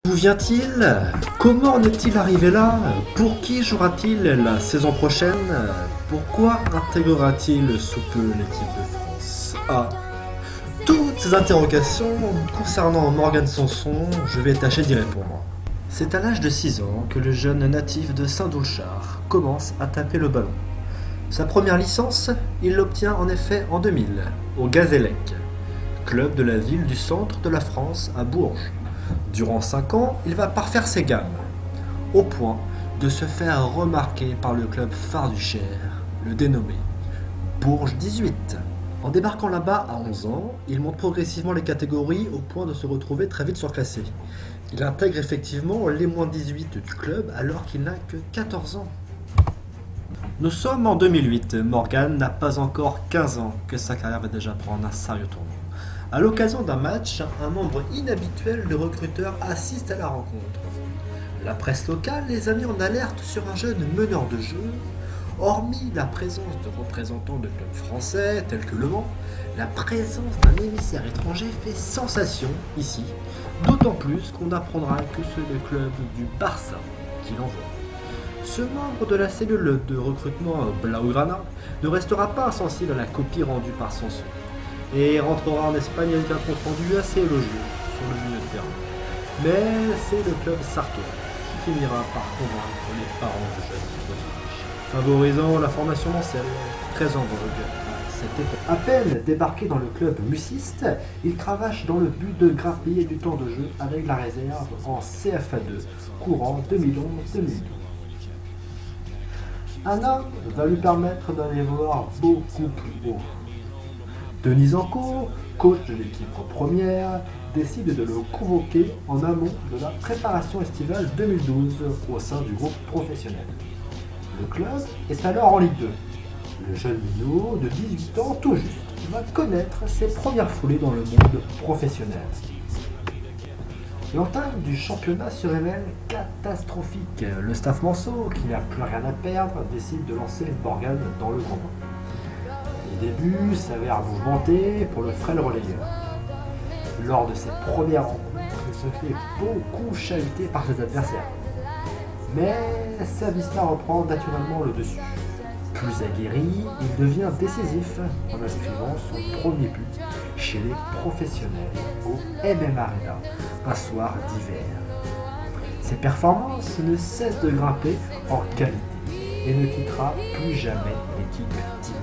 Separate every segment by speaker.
Speaker 1: D'où vient-il? Comment en est-il arrivé là? Pour qui jouera-t-il la saison prochaine? Pourquoi intégrera-t-il sous peu l'équipe de France? Toutes ces interrogations concernant Morgan Sanson, je vais tâcher d'y répondre. C'est à l'âge de 6 ans que le jeune natif de Saint-Doulchard commence à taper le ballon. Sa première licence, il l'obtient en effet en 2000, au Gazélec, club de la ville du centre de la France à Bourges. Durant 5 ans, il va parfaire ses gammes, au point de se faire remarquer par le club phare du Cher, le dénommé Bourges 18. En débarquant là-bas à 11 ans, il monte progressivement les catégories au point de se retrouver très vite surclassé. Il intègre effectivement les moins 18 du club alors qu'il n'a que 14 ans. Nous sommes en 2008, Morgan n'a pas encore 15 ans que sa carrière va déjà prendre un sérieux tournant. À l'occasion d'un match, un nombre inhabituel de recruteurs assiste à la rencontre. La presse locale les a mis en alerte sur un jeune meneur de jeu. Hormis la présence de représentants de clubs français tels que Le Mans, la présence d'un émissaire étranger fait sensation ici, d'autant plus qu'on apprendra que c'est le club du Barça qui l'envoie. Ce membre de la cellule de recrutement Blaugrana ne restera pas insensible à la copie rendue par Sanson et rentrera en Espagne avec un compte rendu assez élogieux sur le milieu de terrain. Mais c'est le club sartois qui finira par convaincre les parents du jeune prodige, favorisant la formation mancelle, très en vogue à cette époque. À peine débarqué dans le club mussiste, il cravache dans le but de grappiller du temps de jeu avec la réserve en CFA2, courant 2011-2012. Un homme va lui permettre d'aller voir beaucoup plus haut. Denis Ancourt, coach de l'équipe première, décide de le convoquer en amont de la préparation estivale 2012 au sein du groupe professionnel. Le club est alors en Ligue 2. Le jeune minot de 18 ans tout juste va connaître ses premières foulées dans le monde professionnel. L'entame du championnat se révèle catastrophique. Le staff Manceau, qui n'a plus rien à perdre, décide de lancer Morgan dans le grand bain. Les débuts s'avèrent mouvementés pour le frêle relayeur. Lors de ses premières rencontres, il se fait beaucoup chahuter par ses adversaires. Mais sa vista reprend naturellement le dessus. Plus aguerri, il devient décisif en inscrivant son premier but chez les professionnels au MM Arena, un soir d'hiver. Ses performances ne cessent de grimper en qualité et ne quittera plus jamais l'équipe type.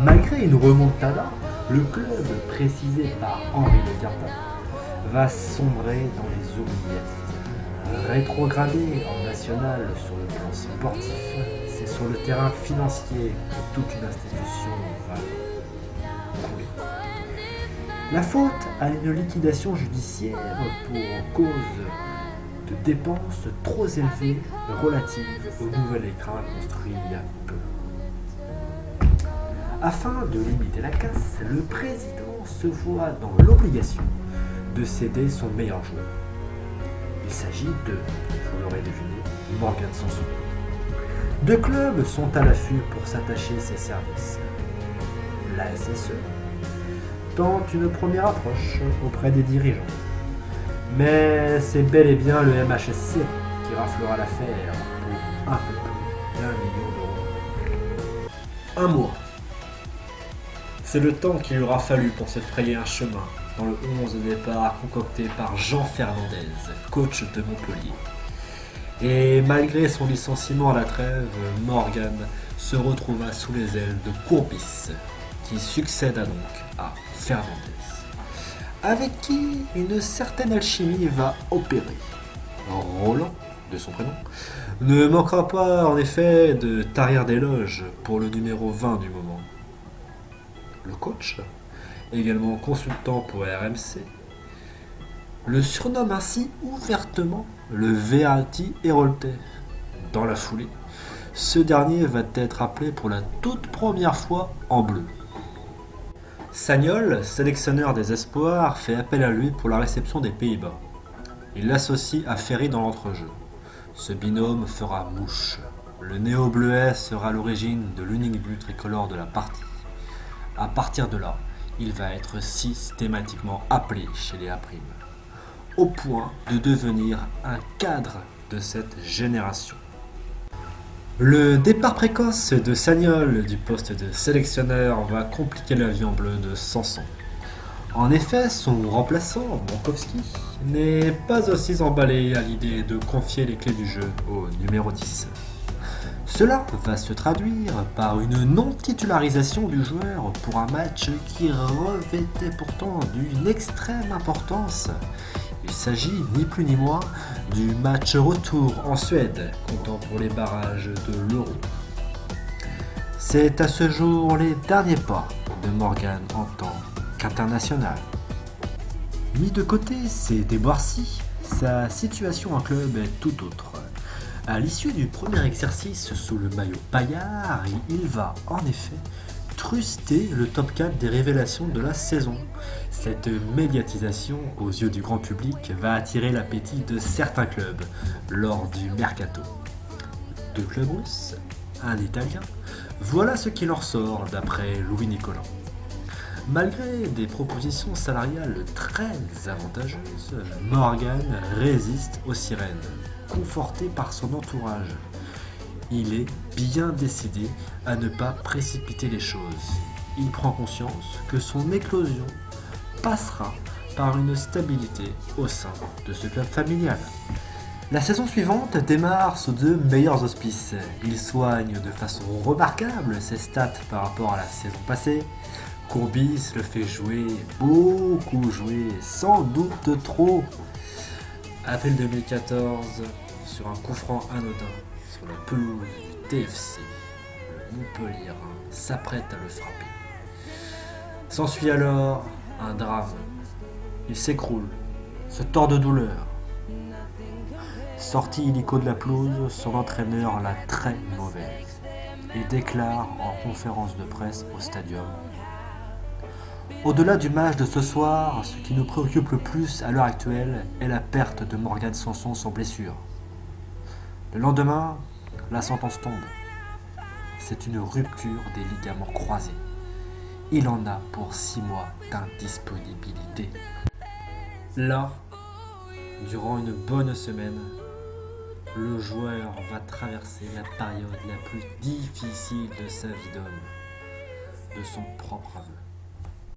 Speaker 1: Malgré une remontada, le club, précisé par Henri Le Gardin, va sombrer dans les oubliettes. Rétrogradé en national sur le plan sportif, c'est sur le terrain financier que toute une institution va couler. La faute à une liquidation judiciaire pour cause de dépenses trop élevées relatives au nouvel écran construit il y a peu. Afin de limiter la casse, le président se voit dans l'obligation de céder son meilleur joueur. Il s'agit de, vous l'aurez deviné, Morgan Sanson. Deux clubs sont à l'affût pour s'attacher ses services. La SSE tente une première approche auprès des dirigeants. Mais c'est bel et bien le MHSC qui raflera l'affaire pour un peu plus d'1 million d'euros. Un mois. C'est le temps qu'il aura fallu pour se frayer un chemin dans le 11 de départ concocté par Jean Fernandez, coach de Montpellier. Et malgré son licenciement à la trêve, Morgan se retrouva sous les ailes de Courbis, qui succéda donc à Fernandez, avec qui une certaine alchimie va opérer. Roland, de son prénom, ne manquera pas en effet de tarir d'éloges pour le numéro 20 du moment. Le coach, également consultant pour RMC, le surnomme ainsi ouvertement le Verratti Héroltais. Dans la foulée, ce dernier va être appelé pour la toute première fois en bleu. Sagnol, sélectionneur des espoirs, fait appel à lui pour la réception des Pays-Bas. Il l'associe à Ferry dans l'entrejeu. Ce binôme fera mouche. Le néo-bleuet sera à l'origine de l'unique but tricolore de la partie. À partir de là, il va être systématiquement appelé chez les A'. au point de devenir un cadre de cette génération. Le départ précoce de Sagnol du poste de sélectionneur va compliquer la vie en bleu de Sanson. En effet, son remplaçant, Brankowski, n'est pas aussi emballé à l'idée de confier les clés du jeu au numéro 10. Cela va se traduire par une non-titularisation du joueur pour un match qui revêtait pourtant d'une extrême importance. Il s'agit ni plus ni moins du match retour en Suède, comptant pour les barrages de l'Euro. C'est à ce jour les derniers pas de Morgan en tant qu'international. Mis de côté ces déboires-ci, sa situation en club est tout autre. À l'issue du premier exercice sous le maillot paillard, il va en effet truster le top 4 des révélations de la saison. Cette médiatisation aux yeux du grand public va attirer l'appétit de certains clubs lors du mercato. Deux clubs russes, un italien, voilà ce qu'il en ressort d'après Louis Nicolas. Malgré des propositions salariales très avantageuses, Morgan résiste aux sirènes, conforté par son entourage. Il est bien décidé à ne pas précipiter les choses. Il prend conscience que son éclosion passera par une stabilité au sein de ce club familial. La saison suivante démarre sous de meilleurs auspices. Il soigne de façon remarquable ses stats par rapport à la saison passée. Courbis le fait jouer, beaucoup jouer, sans doute trop. Avril 2014, sur un coup franc anodin, sur la pelouse du TFC, le Montpellier s'apprête à le frapper. S'ensuit alors un drame. Il s'écroule, se tord de douleur. Sorti illico de la pelouse, son entraîneur l'a très mauvaise et déclare en conférence de presse au stadium: au-delà du match de ce soir, ce qui nous préoccupe le plus à l'heure actuelle est la perte de Morgan Sanson sans blessure. Le lendemain, la sentence tombe. C'est une rupture des ligaments croisés. Il en a pour 6 mois d'indisponibilité. Là, durant une bonne semaine, le joueur va traverser la période la plus difficile de sa vie d'homme, de son propre aveu.